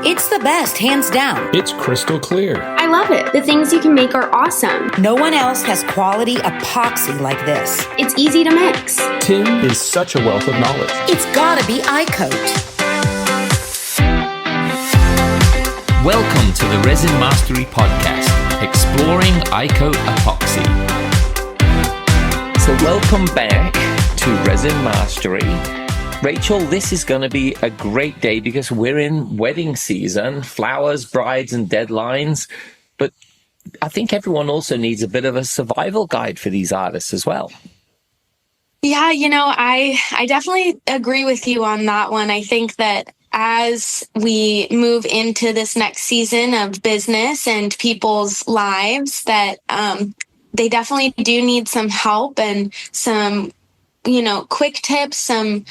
It's the best, hands down. It's crystal clear. I love it. The things you can make are awesome. No one else has quality epoxy like this. It's easy to mix. Tim is such a wealth of knowledge. It's gotta be iCoat. Welcome to the Resin Mastery Podcast, exploring iCoat epoxy. So welcome back to Resin Mastery. Rachel, this is going to be a great day because we're in wedding season, flowers, brides, and deadlines. But I think everyone also needs a bit of a survival guide for these artists as well. Yeah, I definitely agree with you on that one. I think that as we move into this next season of business and people's lives, that they definitely do need some help and some quick tips, some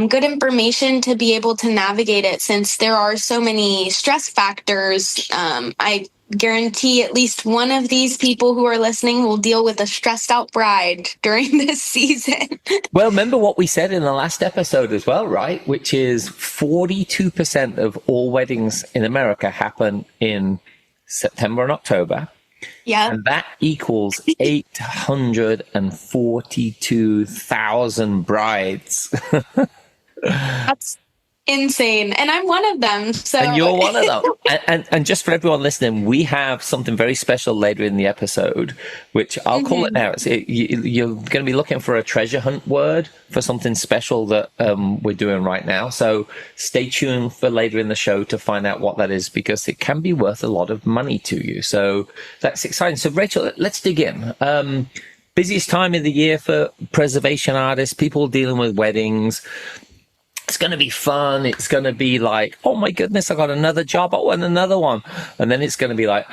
good information to be able to navigate it, since there are so many stress factors. I guarantee at least one of these people who are listening will deal with a stressed out bride during this season. Well, remember what we said in the last episode as well, right? Which is 42% of all weddings in America happen in September and October. Yeah. And that equals 842,000 brides. That's insane. And I'm one of them. So. And you're one of them. And just for everyone listening, we have something very special later in the episode, which I'll call it now. You're going to be looking for a treasure hunt word for something special that we're doing right now. So stay tuned for later in the show to find out what that is, because it can be worth a lot of money to you. So that's exciting. So Rachel, let's dig in. Busiest time of the year for preservation artists, people dealing with weddings. It's going to be fun. It's going to be like, oh my goodness, I got another job. I want another one. And then it's going to be like,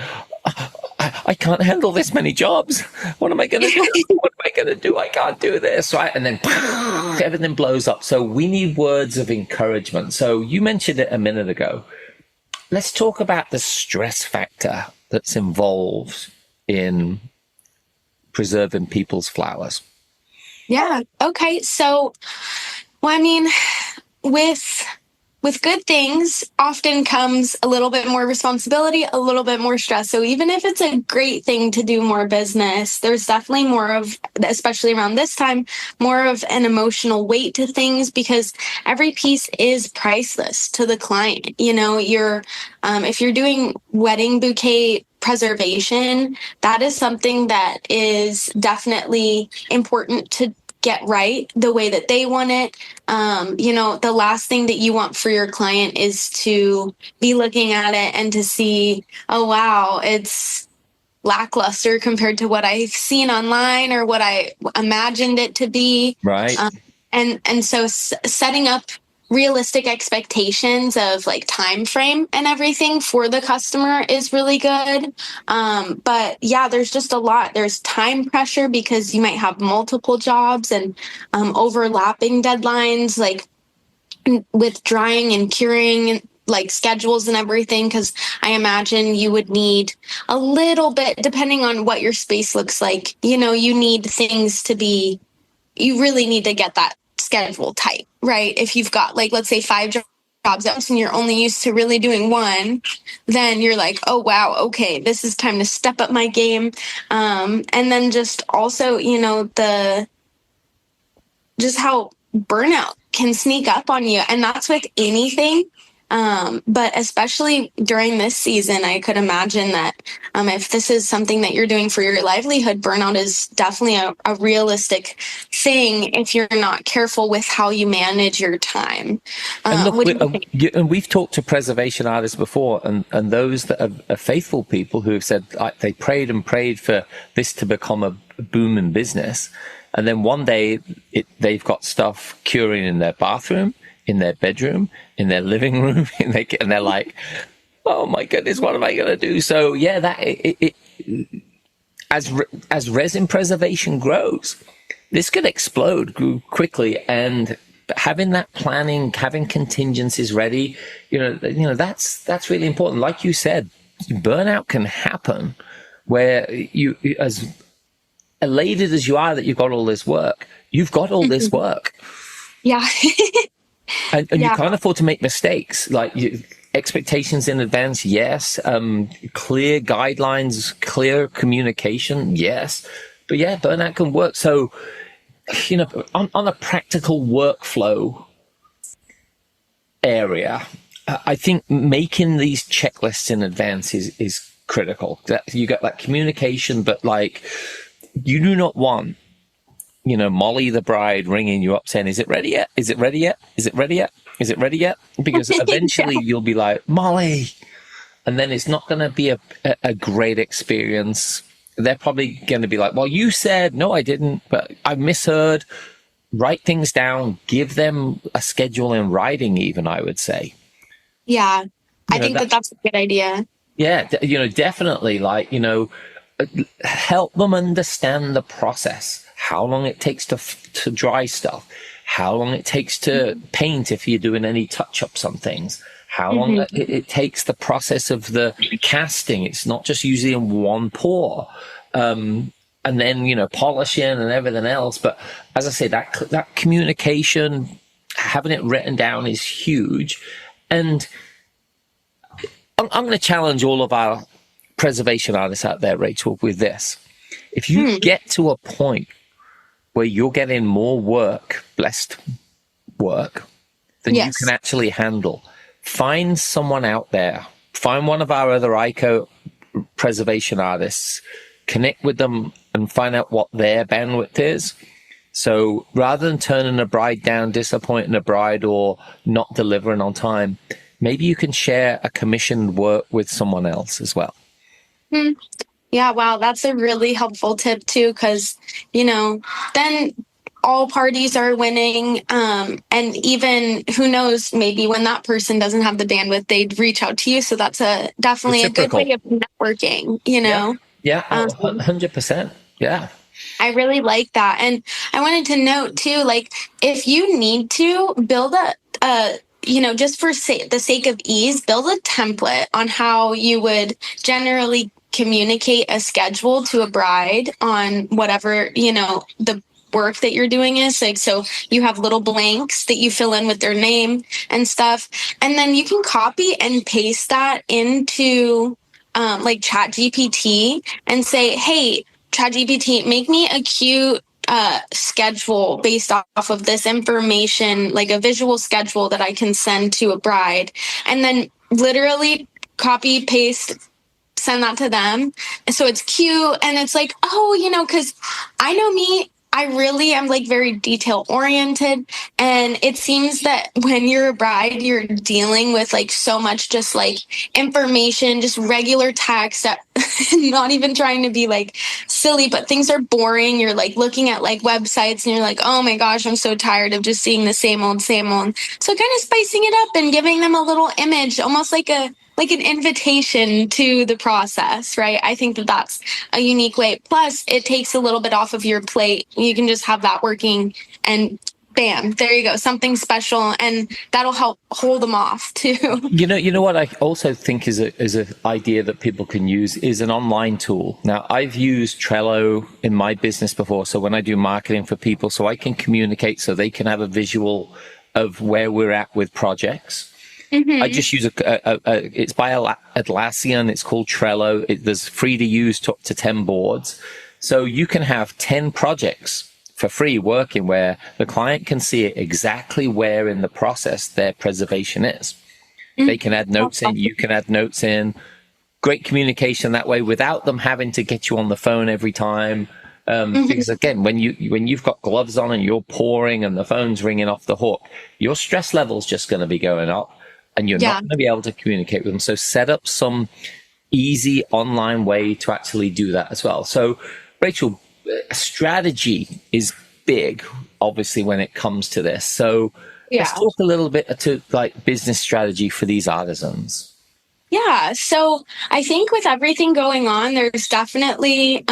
I can't handle this many jobs. What am I going to do? What am I going to do? I can't do this, right? And then everything blows up. So we need words of encouragement. So you mentioned it a minute ago. Let's talk about the stress factor that's involved in preserving people's flowers. Yeah. Okay. So, with good things often comes a little bit more responsibility, a little bit more stress. So even if it's a great thing to do more business, there's definitely more of, especially around this time, more of an emotional weight to things, because every piece is priceless to the client. If you're doing wedding bouquet preservation, that is something that is definitely important to get right the way that they want it. The last thing that you want for your client is to be looking at it and to see, oh, wow, it's lackluster compared to what I've seen online or what I imagined it to be. Right. And so setting up realistic expectations of like time frame and everything for the customer is really good. But yeah, there's just a lot. There's time pressure because you might have multiple jobs and overlapping deadlines, like with drying and curing, like schedules and everything. Because I imagine you would need a little bit, depending on what your space looks like, you need things to be, you really need to get that schedule tight, right? If you've got, like, let's say 5 jobs and you're only used to really doing one, then you're like, oh wow, okay, this is time to step up my game. And then just also, just how burnout can sneak up on you, and that's with anything. But especially during this season, I could imagine that if this is something that you're doing for your livelihood, burnout is definitely a realistic thing if you're not careful with how you manage your time. And look, and we've talked to preservation artists before, and those that are faithful people who have said they prayed and prayed for this to become a boom in business. And then one day they've got stuff curing in their bathroom, in their bedroom, in their living room, and they're like, oh my goodness, what am I going to do? So yeah, as resin preservation grows, this could explode quickly, and having that planning, having contingencies ready, that's really important. Like you said, burnout can happen where you, as elated as you are that you've got all this work, you've got all this work. Yeah. And you can't afford to make mistakes. Like expectations in advance, yes. Clear guidelines, clear communication, yes. But yeah, burnout can work. So, on a practical workflow area, I think making these checklists in advance is critical. That you get that communication, but like, you do not want, Molly the bride ringing you up saying, "Is it ready yet? Is it ready yet? Is it ready yet? Is it ready yet?" Because eventually you'll be like, "Molly," and then it's not going to be a great experience. They're probably going to be like, "Well, you said." "No, I didn't, but I misheard." Write things down, give them a schedule in writing even, I would say. Yeah, I think that's a good idea. Yeah, definitely, like, help them understand the process, how long it takes to dry stuff, how long it takes to paint if you're doing any touch-ups on things, how long it takes the process of the casting. It's not just usually in one pour. And then, polishing and everything else. But as I say, that communication, having it written down is huge. And I'm going to challenge all of our preservation artists out there, Rachel, with this. If you get to a point where you're getting more work, blessed work, than you can actually handle, find someone out there. Find one of our other ICO preservation artists, connect with them and find out what their bandwidth is. So rather than turning a bride down, disappointing a bride, or not delivering on time, maybe you can share a commissioned work with someone else as well. Yeah, wow, that's a really helpful tip too, because, then all parties are winning. And even, who knows, maybe when that person doesn't have the bandwidth, they'd reach out to you. So that's definitely a good way of networking, Yeah, 100%. Yeah. I really like that. And I wanted to note too, like, if you need to build just for the sake of ease, build a template on how you would generally communicate a schedule to a bride on whatever, the work that you're doing is. Like, so you have little blanks that you fill in with their name and stuff. And then you can copy and paste that into like ChatGPT and say, "Hey, ChatGPT, make me a cute schedule based off of this information, like a visual schedule that I can send to a bride." And then literally copy, paste, send that to them. And so it's cute. And it's like, because I know me, I really am like very detail oriented. And it seems that when you're a bride, you're dealing with like so much just like information, just regular text, that not even trying to be like silly, but things are boring. You're like looking at like websites and you're like, "Oh my gosh, I'm so tired of just seeing the same old, same old." So kind of spicing it up and giving them a little image, almost like an invitation to the process, right? I think that that's a unique way. Plus, it takes a little bit off of your plate. You can just have that working and bam, there you go, something special, and that'll help hold them off too. You know what I also think is a idea that people can use is an online tool. Now, I've used Trello in my business before, so when I do marketing for people, so I can communicate, so they can have a visual of where we're at with projects. I just use it's by Atlassian. It's called Trello. There's free to use up to 10 boards. So you can have 10 projects for free working where the client can see exactly where in the process their preservation is. They can add notes in. You can add notes in. Great communication that way without them having to get you on the phone every time. Because again, when you've got gloves on and you're pouring and the phone's ringing off the hook, your stress level's just going to be going up. And you're not going to be able to communicate with them. So set up some easy online way to actually do that as well. So, Rachel, strategy is big, obviously, when it comes to this. So let's talk a little bit to like business strategy for these artisans. Yeah. So I think with everything going on, there's definitely,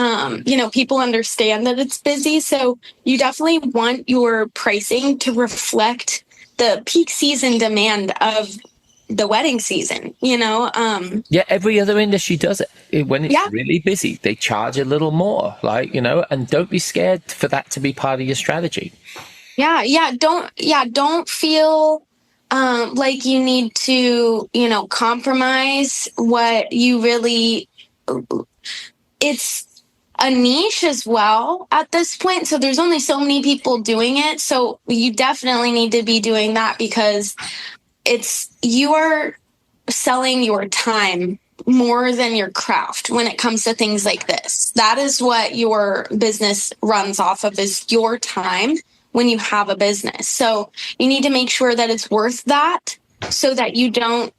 people understand that it's busy. So you definitely want your pricing to reflect the peak season demand of the wedding season, every other industry does it. When it's really busy, they charge a little more, and don't be scared for that to be part of your strategy. Don't feel like you need to, compromise what you really, it's a niche as well at this point. So there's only so many people doing it. So you definitely need to be doing that because you are selling your time more than your craft when it comes to things like this. That is what your business runs off of, is your time when you have a business. So you need to make sure that it's worth that so that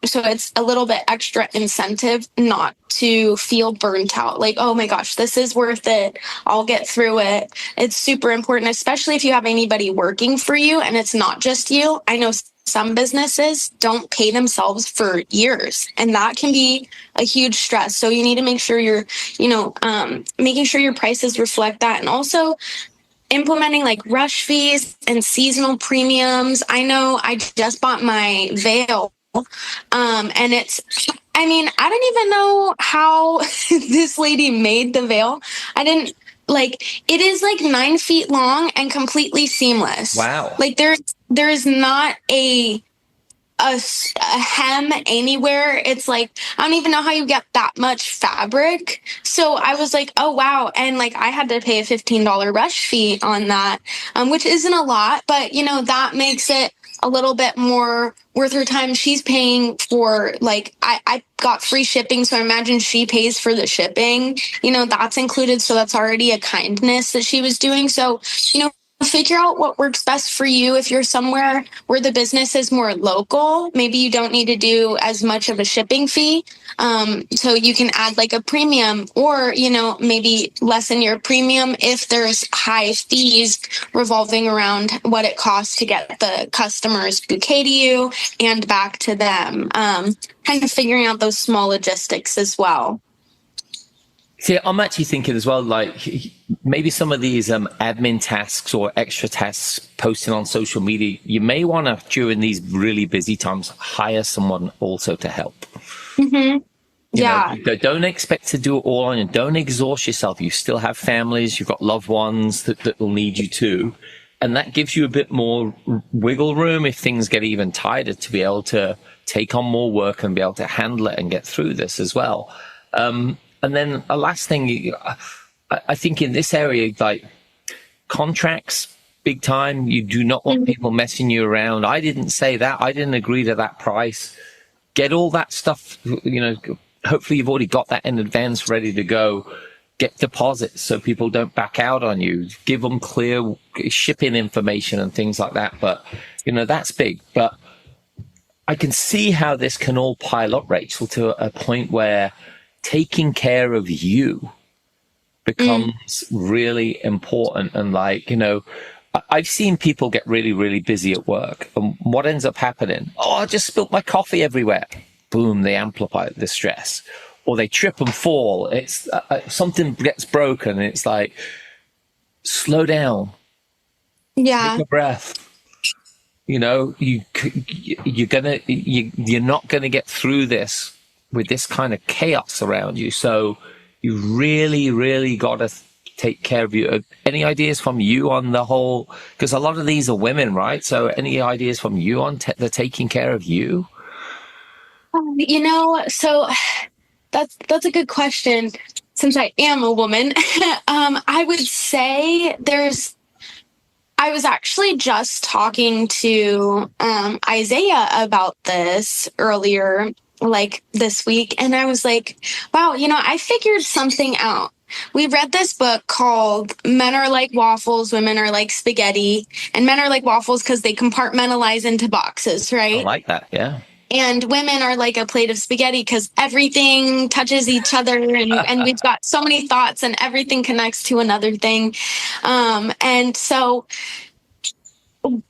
so it's a little bit extra incentive not to feel burnt out. Like, oh my gosh, this is worth it. I'll get through it. It's super important, especially if you have anybody working for you and it's not just you. I know some businesses don't pay themselves for years, and that can be a huge stress. So you need to make sure you're, making sure your prices reflect that. And also implementing like rush fees and seasonal premiums. I know I just bought my veil, and I don't even know how this lady made the veil. It is like 9 feet long and completely seamless. Wow. Like there is not a hem anywhere. It's like, I don't even know how you get that much fabric. So I was like, oh, wow. And like, I had to pay a $15 rush fee on that, which isn't a lot, but that makes it a little bit more worth her time. She's paying for, like, I got free shipping. So I imagine she pays for the shipping, that's included. So that's already a kindness that she was doing. So, figure out what works best for you. If you're somewhere where the business is more local, maybe you don't need to do as much of a shipping fee. So you can add like a premium, or, maybe lessen your premium if there's high fees revolving around what it costs to get the customer's bouquet to you and back to them. Kind of figuring out those small logistics as well. See, I'm actually thinking as well, like maybe some of these admin tasks or extra tasks posting on social media, you may want to, during these really busy times, hire someone also to help. Mm-hmm. Don't expect to do it all on you. Don't exhaust yourself. You still have families. You've got loved ones that will need you too. And that gives you a bit more wiggle room if things get even tighter to be able to take on more work and be able to handle it and get through this as well. And then a last thing, I think in this area, like contracts, big time. You do not want people messing you around. I didn't say that. I didn't agree to that price. Get all that stuff, hopefully you've already got that in advance ready to go. Get deposits so people don't back out on you. Give them clear shipping information and things like that. But, that's big. But I can see how this can all pile up, Rachel, to a point where taking care of you becomes really important. And I've seen people get really, really busy at work. And what ends up happening? Oh, I just spilled my coffee everywhere. Boom, they amplify the stress. Or they trip and fall. It's something gets broken. And it's like, slow down. Yeah. Take a breath. You're not gonna get through this with this kind of chaos around you. So you really, really got to take care of you. Any ideas from you on the whole? Because a lot of these are women, right? So any ideas from you on the taking care of you? So that's a good question. Since I am a woman, I would say I was actually just talking to Isaiah about this earlier, like this week. And I was like, wow, I figured something out. We read this book called Men Are Like Waffles, Women Are Like Spaghetti. And men are like waffles because they compartmentalize into boxes, right? I like that, yeah. And women are like a plate of spaghetti because everything touches each other and we've got so many thoughts and everything connects to another thing.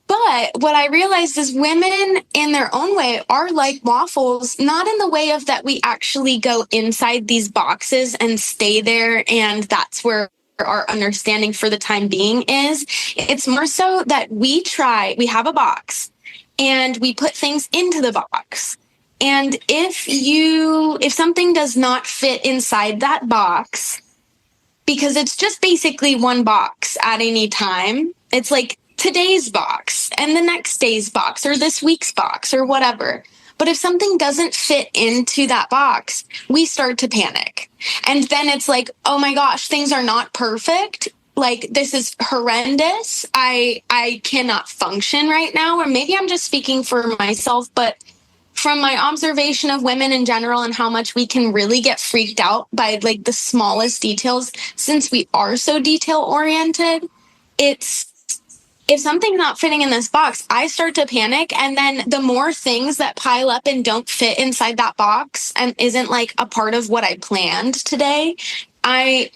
But what I realized is women in their own way are like waffles, not in the way of that we actually go inside these boxes and stay there. And that's where our understanding for the time being is. It's more so that we have a box and we put things into the box. And if something does not fit inside that box, because it's just basically one box at any time, it's like today's box and the next day's box or this week's box or whatever. But if something doesn't fit into that box, we start to panic. And then it's like, oh my gosh, things are not perfect. Like, this is horrendous. I cannot function right now. Or maybe I'm just speaking for myself, but from my observation of women in general and how much we can really get freaked out by like the smallest details, since we are so detail oriented, it's, if something's not fitting in this box, I start to panic. And then the more things that pile up and don't fit inside that box and isn't like a part of what I planned today, I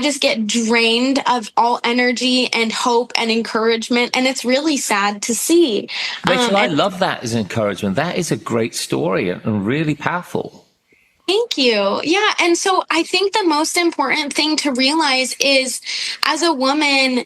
just get drained of all energy and hope and encouragement. And it's really sad to see. Rachel, I love that as encouragement. That is a great story and really powerful. Thank you. Yeah. And so I think the most important thing to realize is, as a woman,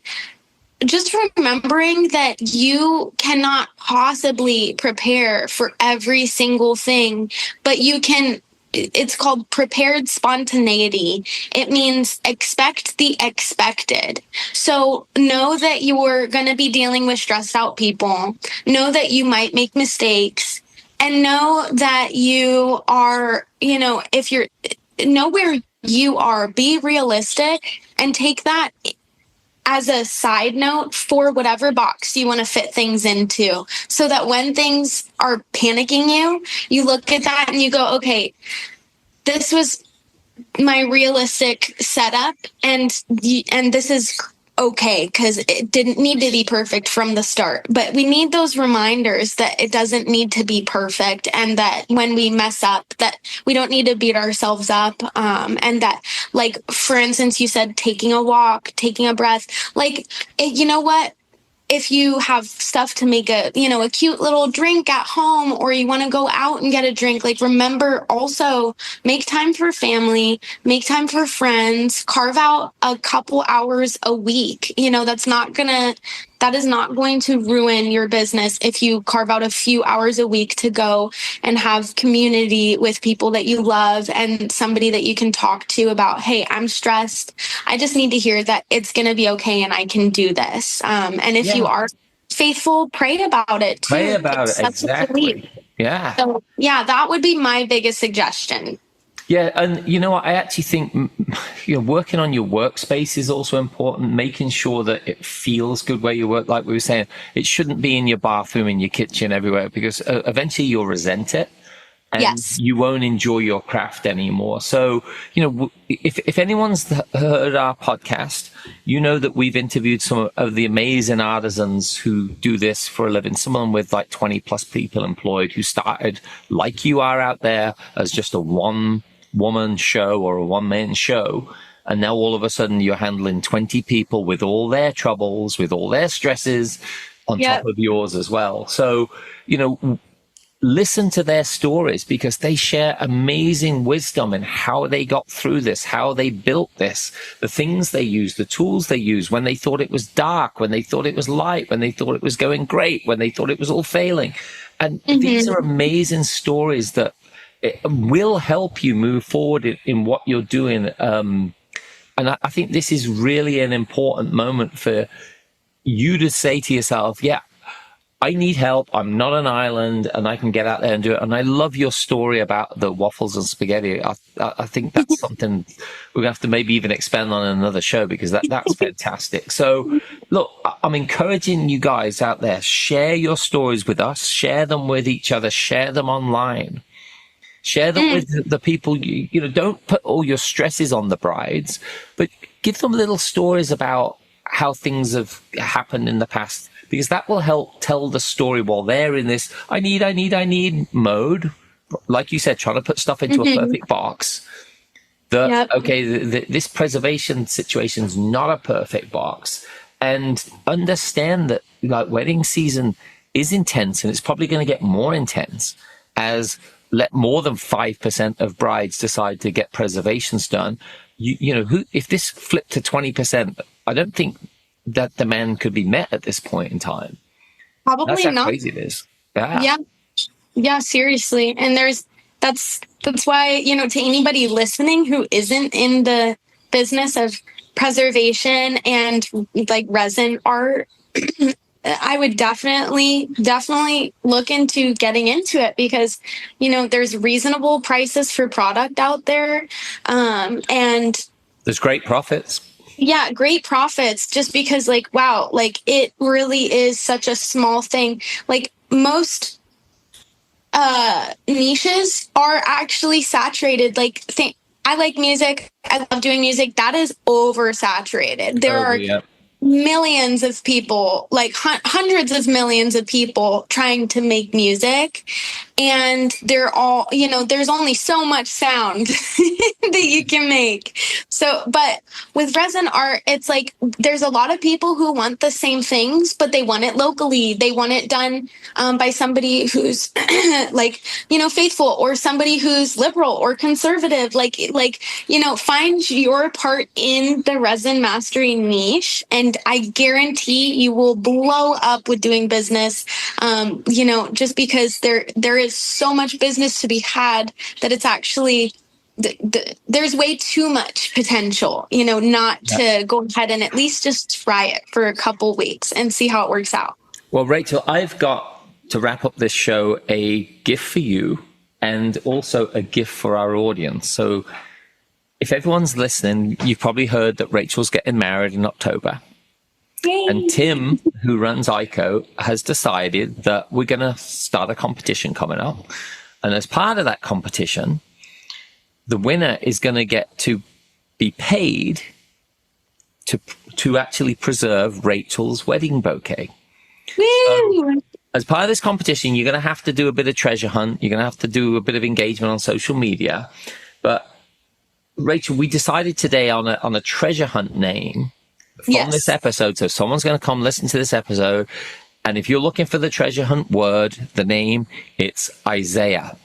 just remembering that you cannot possibly prepare for every single thing, but you can. It's called prepared spontaneity. It means expect the expected. So know that you're going to be dealing with stressed out people. Know that you might make mistakes, and know that you are, if you're, know where you are, be realistic, and take that as a side note for whatever box you want to fit things into, so that when things are panicking you, you look at that and you go, okay, this was my realistic setup, and this is okay, because it didn't need to be perfect from the start. But we need those reminders that it doesn't need to be perfect, and that when we mess up, that we don't need to beat ourselves up. And that, like, for instance, you said taking a walk, taking a breath, like, you know what? If you have stuff to make a cute little drink at home, or you want to go out and get a drink, like, remember also make time for family, make time for friends, carve out a couple hours a week. That is not going to ruin your business if you carve out a few hours a week to go and have community with people that you love, and somebody that you can talk to about, hey, I'm stressed. I just need to hear that it's going to be okay and I can do this. And if you are faithful, pray about it too. Pray about it. Exactly. Yeah. So yeah, that would be my biggest suggestion. Yeah, and I actually think working on your workspace is also important. Making sure that it feels good where you work. Like we were saying, it shouldn't be in your bathroom, in your kitchen, everywhere, because eventually you'll resent it, and you won't enjoy your craft anymore. So, if anyone's heard our podcast, you know that we've interviewed some of the amazing artisans who do this for a living. Someone with like 20 plus people employed, who started like you are out there as just a one-woman show or a one-man show. And now all of a sudden you're handling 20 people with all their troubles, with all their stresses on top of yours as well. So, listen to their stories, because they share amazing wisdom in how they got through this, how they built this, the things they use, the tools they use, when they thought it was dark, when they thought it was light, when they thought it was going great, when they thought it was all failing. And these are amazing stories that it will help you move forward in what you're doing. And I think this is really an important moment for you to say to yourself, yeah, I need help. I'm not an island, and I can get out there and do it. And I love your story about the waffles and spaghetti. I think that's something we're going to have to maybe even expand on in another show, because that's fantastic. So look, I'm encouraging you guys out there, share your stories with us, share them with each other, share them online. Share them with the people, don't put all your stresses on the brides, but give them little stories about how things have happened in the past, because that will help tell the story while they're in this I need mode. Like you said, trying to put stuff into a perfect box. This preservation situation is not a perfect box. And understand that, like, wedding season is intense, and it's probably going to get more intense as let more than 5% of brides decide to get preservations done. If this flipped to 20%, I don't think that demand could be met at this point in time. Probably That's how not. crazy it is. Yeah, seriously. And that's why, to anybody listening who isn't in the business of preservation and like resin art, I would definitely look into getting into it because, there's reasonable prices for product out there. And there's great profits. Yeah, great profits just because like, wow, like it really is such a small thing. Like most niches are actually saturated. Like I like music. I love doing music. That is oversaturated. There are millions of people, like hundreds of millions of people trying to make music, and they're all, there's only so much sound that you can make. So, but with resin art, it's like there's a lot of people who want the same things, but they want it locally. They want it done by somebody who's like, faithful, or somebody who's liberal or conservative. Like, find your part in the resin mastery niche, and I guarantee you will blow up with doing business. Just because there is so much business to be had that it's actually there's way too much potential, not to go ahead and at least just try it for a couple weeks and see how it works out. Well, Rachel, I've got to wrap up this show a gift for you and also a gift for our audience. So if everyone's listening, you've probably heard that Rachel's getting married in October. Yay. And Tim, who runs ICO, has decided that we're going to start a competition coming up. And as part of that competition, the winner is going to get to be paid to actually preserve Rachel's wedding bouquet. Woo! As part of this competition, you're going to have to do a bit of treasure hunt. You're going to have to do a bit of engagement on social media. But Rachel, we decided today on a treasure hunt name from this episode. So someone's going to come listen to this episode. And if you're looking for the treasure hunt word, the name, it's Isaiah.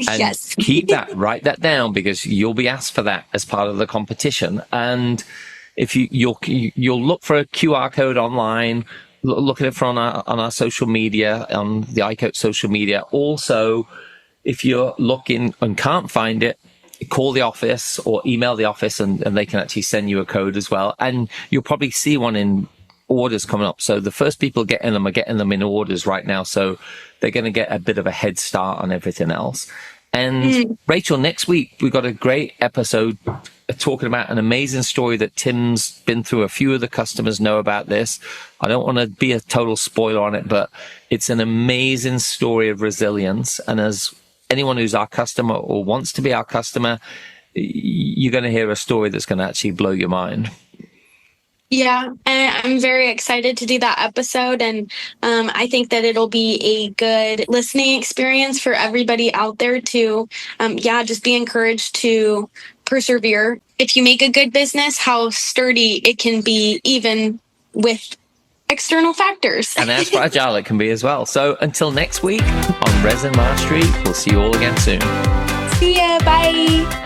And keep that, write that down, because you'll be asked for that as part of the competition. And if you'll look for a QR code online, look at it on our social media, on the iCoach social media. Also, if you're looking and can't find it, call the office or email the office, and they can actually send you a code as well. And you'll probably see one in orders coming up. So the first people getting them are getting them in orders right now. So they're going to get a bit of a head start on everything else. And Rachel, next week, we've got a great episode talking about an amazing story that Tim's been through. A few of the customers know about this. I don't want to be a total spoiler on it, but it's an amazing story of resilience. And as anyone who's our customer or wants to be our customer, you're going to hear a story that's going to actually blow your mind. Yeah, and I'm very excited to do that episode, and I think that it'll be a good listening experience for everybody out there to, just be encouraged to persevere. If you make a good business, how sturdy it can be even with external factors. And as fragile it can be as well. So until next week on Resin Mastery, we'll see you all again soon. See ya, bye.